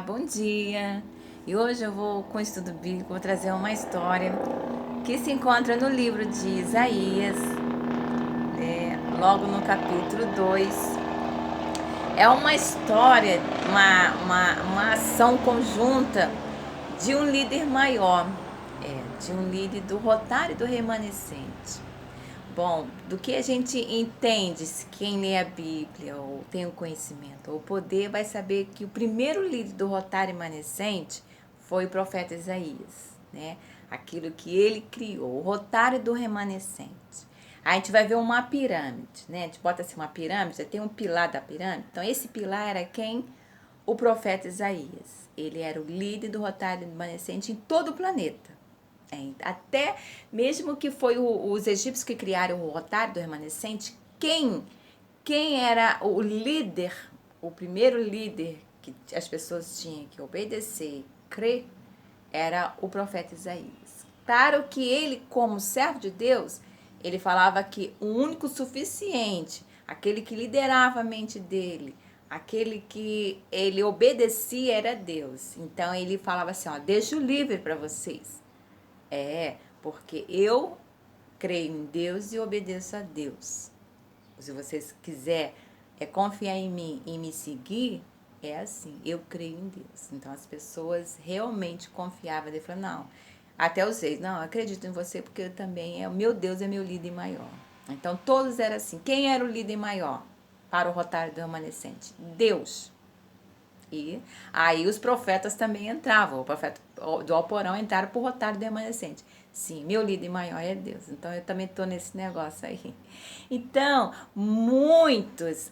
Bom dia! E hoje eu vou, com o estudo bíblico, vou trazer uma história que se encontra no livro de Isaías, logo no capítulo 2. É uma história, uma ação conjunta de um líder maior, de um líder do rotário e do remanescente. Bom, do que a gente entende, quem lê a Bíblia ou tem o conhecimento ou o poder, vai saber que o primeiro líder do rotário remanescente foi o profeta Isaías, né? Aquilo que ele criou, o rotário do remanescente. A gente vai ver uma pirâmide, né? A gente bota assim uma pirâmide, tem um pilar da pirâmide. Então, esse pilar era quem? O profeta Isaías. Ele era o líder do rotário remanescente em todo o planeta. Até mesmo que foi os egípcios que criaram o rotário do remanescente, quem era o líder, o primeiro líder que as pessoas tinham que obedecer, crer, era o profeta Isaías. Claro que ele, como servo de Deus, ele falava que o único suficiente, aquele que liderava a mente dele, aquele que ele obedecia era Deus. Então ele falava assim, ó, deixo livre para vocês. Porque eu creio em Deus e obedeço a Deus. Se vocês quiserem confiar em mim e me seguir, é assim, eu creio em Deus. Então as pessoas realmente confiavam, ele falou, não, até os reis, não, eu acredito em você porque eu também, o meu Deus é meu líder maior. Então todos eram assim, quem era o líder maior para o rotário do remanescente? Deus. E aí os profetas também entravam, o profeta do Alporão entraram para o rotário do remanescente. Sim, meu líder maior é Deus, então eu também estou nesse negócio aí. Então, muitos,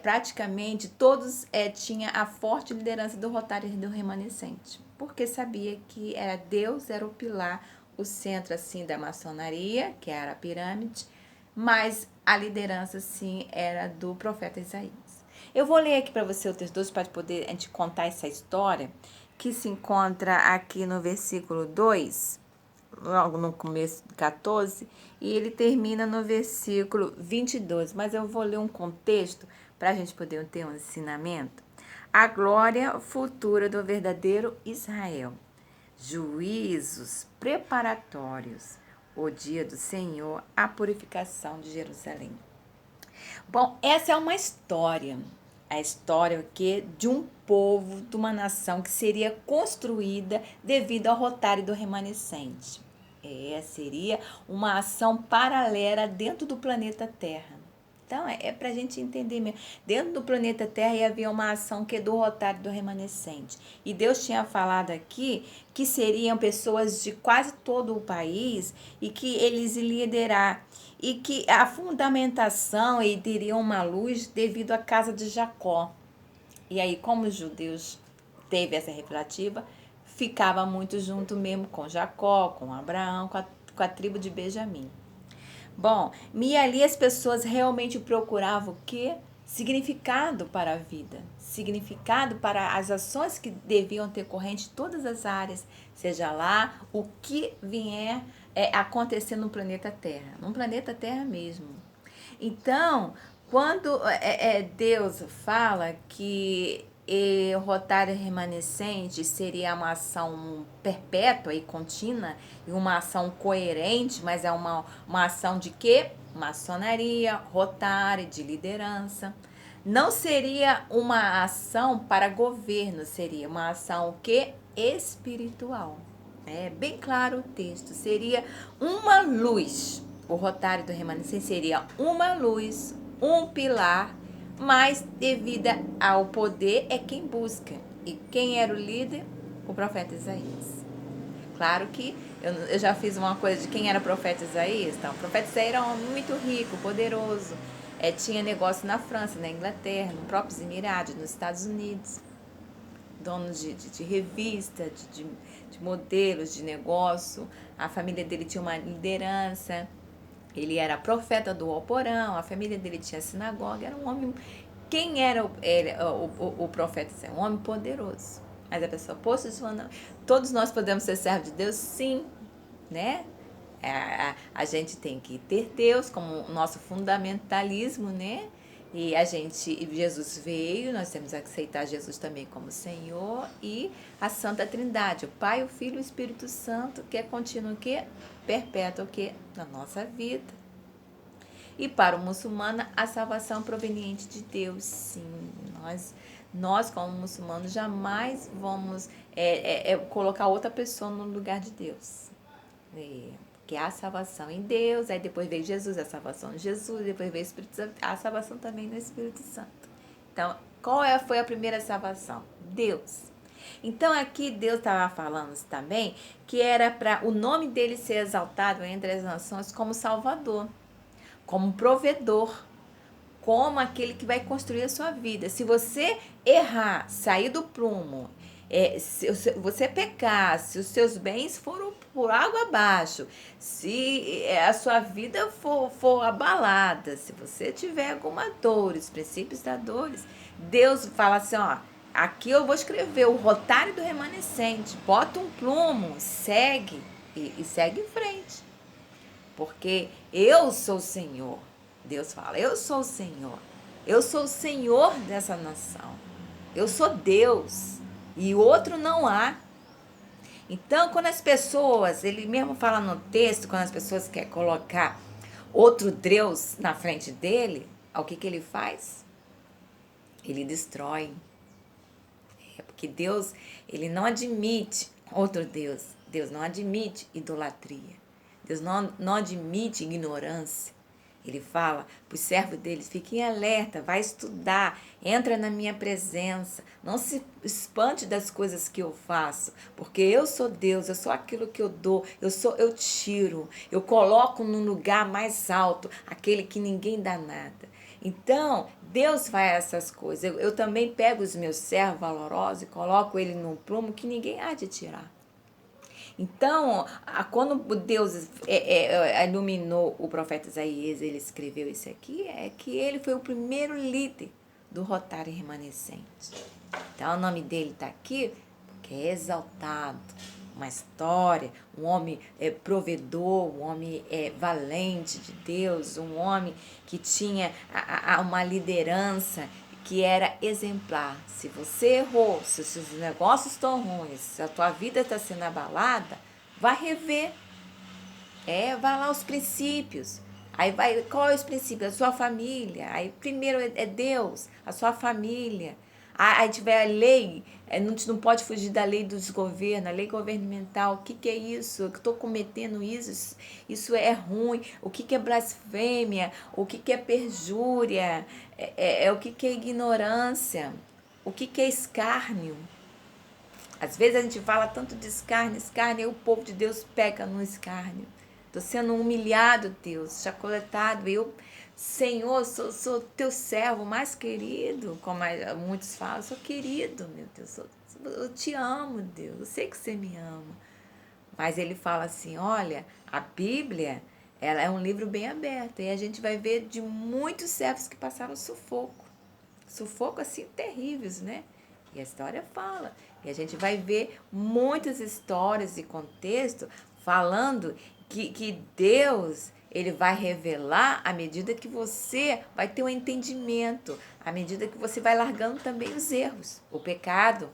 praticamente todos tinham a forte liderança do rotário do remanescente, porque sabia que era Deus, era o pilar, o centro assim da maçonaria, que era a pirâmide, mas a liderança sim era do profeta Isaías. Eu vou ler aqui para você o texto 12 para poder a gente contar essa história, que se encontra aqui no versículo 2, logo no começo do 14, e ele termina no versículo 22. Mas eu vou ler um contexto para a gente poder ter um ensinamento. A glória futura do verdadeiro Israel. Juízos preparatórios. O dia do Senhor, a purificação de Jerusalém. Bom, essa é uma história. A história que de um povo, de uma nação que seria construída devido ao rotário do remanescente. Seria uma ação paralela dentro do planeta Terra. Então, para a gente entender mesmo. Dentro do planeta Terra ia haver uma ação que é do rotário do remanescente. E Deus tinha falado aqui que seriam pessoas de quase todo o país e que eles iriam liderar. E que a fundamentação e teriam uma luz devido à casa de Jacó. E aí, como os judeus teve essa revelativa, ficava muito junto mesmo com Jacó, com Abraão, com a tribo de Benjamim. Bom, e ali as pessoas realmente procuravam o quê? Significado para a vida, significado para as ações que deviam ter corrente em todas as áreas, seja lá o que vier acontecer no planeta Terra, no planeta Terra mesmo. Então, quando Deus fala que o rotário remanescente seria uma ação perpétua e contínua e uma ação coerente, mas é uma ação de quê? Maçonaria, rotário, de liderança. Não seria uma ação para governo, seria uma ação o quê? Espiritual. É bem claro o texto. Seria uma luz. O rotário do remanescente seria uma luz, um pilar, mas devido ao poder é quem busca. E quem era o líder? O profeta Isaías. Claro que eu já fiz uma coisa de quem era o profeta Isaías. Então, o profeta Isaías era um homem muito rico, poderoso. Tinha negócio na França, na Inglaterra, nos próprios Emirados, nos Estados Unidos. Dono de revista, de modelos de negócio. A família dele tinha uma liderança. Ele era profeta do Alporão, a família dele tinha sinagoga, era um homem. Quem era o profeta? Um homem poderoso. Mas a pessoa, poxa, todos nós podemos ser servos de Deus? Sim, né? A gente tem que ter Deus como nosso fundamentalismo, né? E Jesus veio, nós temos que aceitar Jesus também como Senhor, e a Santa Trindade, o Pai, o Filho e o Espírito Santo, que é contínuo, que é perpétuo, que na nossa vida. E para o muçulmano, a salvação proveniente de Deus, sim. Nós como muçulmanos, jamais vamos colocar outra pessoa no lugar de Deus. Porque há salvação em Deus, aí depois veio Jesus, a salvação em Jesus, depois veio o Espírito Santo, a salvação também no Espírito Santo. Então, foi a primeira salvação? Deus. Então, aqui Deus estava falando também que era para o nome dele ser exaltado entre as nações como Salvador, como provedor, como aquele que vai construir a sua vida. Se você errar, sair do prumo, se você pecar, se os seus bens foram por água abaixo, se a sua vida for abalada, se você tiver alguma dor, os princípios da dores, Deus fala assim, ó, aqui eu vou escrever o rotário do remanescente, bota um plumo, segue e segue em frente. Porque eu sou o Senhor. Deus fala, eu sou o Senhor. Eu sou o Senhor dessa nação. Eu sou Deus. E outro não há. Então, quando as pessoas, ele mesmo fala no texto, quando as pessoas querem colocar outro Deus na frente dele, o que ele faz? Ele destrói. Porque Deus, ele não admite outro Deus. Deus não admite idolatria. Deus não admite ignorância. Ele fala para os servos deles, fiquem alerta, vai estudar, entra na minha presença, não se espante das coisas que eu faço, porque eu sou Deus, eu sou aquilo que eu dou, eu tiro, eu coloco num lugar mais alto, aquele que ninguém dá nada. Então, Deus faz essas coisas. Eu também pego os meus servos valorosos e coloco ele num prumo que ninguém há de tirar. Então, quando Deus iluminou o profeta Isaías, ele escreveu isso aqui, é que ele foi o primeiro líder do rotário remanescente. Então, o nome dele está aqui porque é exaltado, uma história, um homem provedor, um homem valente de Deus, um homem que tinha uma liderança que era exemplar. Se você errou, se os seus negócios estão ruins, se a tua vida está sendo abalada, vai rever. Vai lá os princípios. Aí qual é os princípios? A sua família. Aí primeiro é Deus, a sua família. Aí tiver a lei, não pode fugir da lei do desgoverno, a lei governamental. O que é isso? Eu estou cometendo isso? Isso é ruim. O que é blasfêmia? O que é perjúria? O que é ignorância? O que é escárnio? Às vezes a gente fala tanto de escárnio, e o povo de Deus peca no escárnio. Estou sendo humilhado, Deus, chacoletado. Eu, Senhor, sou teu servo mais querido, como muitos falam, sou querido, meu Deus. Eu te amo, Deus, eu sei que você me ama. Mas ele fala assim, olha, a Bíblia, ela é um livro bem aberto. E a gente vai ver de muitos servos que passaram sufoco. Sufoco assim terríveis, né? E a história fala. E a gente vai ver muitas histórias e contexto falando que Deus, ele vai revelar à medida que você vai ter um entendimento, à medida que você vai largando também os erros, o pecado.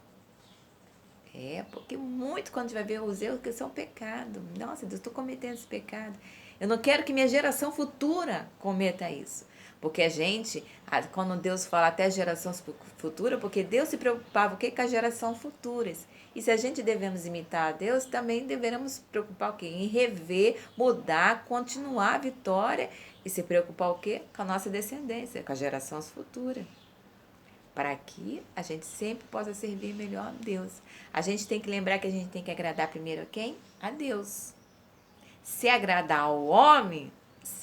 Porque muito quando a gente vai ver os erros que são pecado. Nossa, Deus, estou cometendo esse pecado. Eu não quero que minha geração futura cometa isso. Porque a gente, quando Deus fala até gerações futuras, porque Deus se preocupava o que com as gerações futuras. E se a gente devemos imitar a Deus, também devemos preocupar o quê? Em rever, mudar, continuar a vitória e se preocupar o quê? Com a nossa descendência, com as gerações futuras. Para que a gente sempre possa servir melhor a Deus. A gente tem que lembrar que a gente tem que agradar primeiro a quem? A Deus. Se agradar ao homem,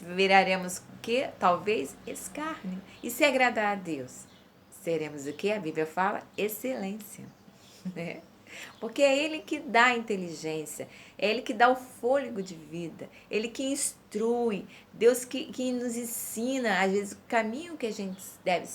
viraremos o quê? Talvez escárnio. E se agradar a Deus, seremos o quê? A Bíblia fala excelência. Né? Porque é Ele que dá a inteligência, é Ele que dá o fôlego de vida, Ele que instrui, Deus que nos ensina, às vezes, o caminho que a gente deve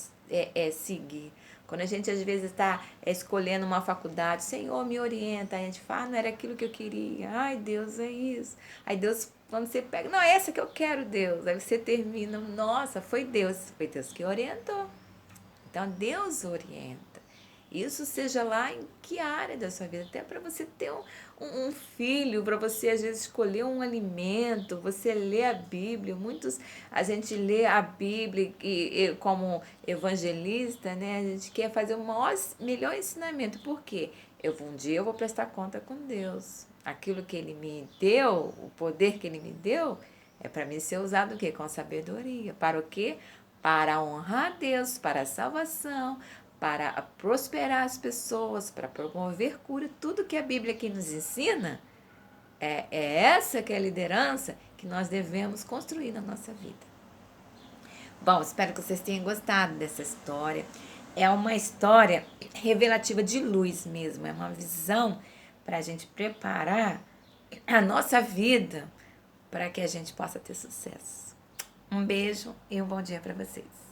seguir. Quando a gente às vezes está escolhendo uma faculdade, Senhor, me orienta, a gente fala, não era aquilo que eu queria, ai Deus, é isso. Aí Deus, quando você pega, não, é essa que eu quero, Deus. Aí você termina, nossa, foi Deus que orientou. Então Deus orienta. Isso seja lá em que área da sua vida, até para você ter um filho, para você às vezes escolher um alimento, você lê a Bíblia. A gente lê a Bíblia e como evangelista, né? A gente quer fazer o melhor ensinamento. Por quê? Um dia eu vou prestar conta com Deus. Aquilo que Ele me deu, o poder que Ele me deu, é para mim ser usado o quê? Com sabedoria. Para o quê? Para honrar a Deus, para a salvação, para prosperar as pessoas, para promover cura. Tudo que a Bíblia aqui nos ensina é essa que é a liderança que nós devemos construir na nossa vida. Bom, espero que vocês tenham gostado dessa história. É uma história revelativa de luz mesmo, é uma visão para a gente preparar a nossa vida para que a gente possa ter sucesso. Um beijo e um bom dia para vocês.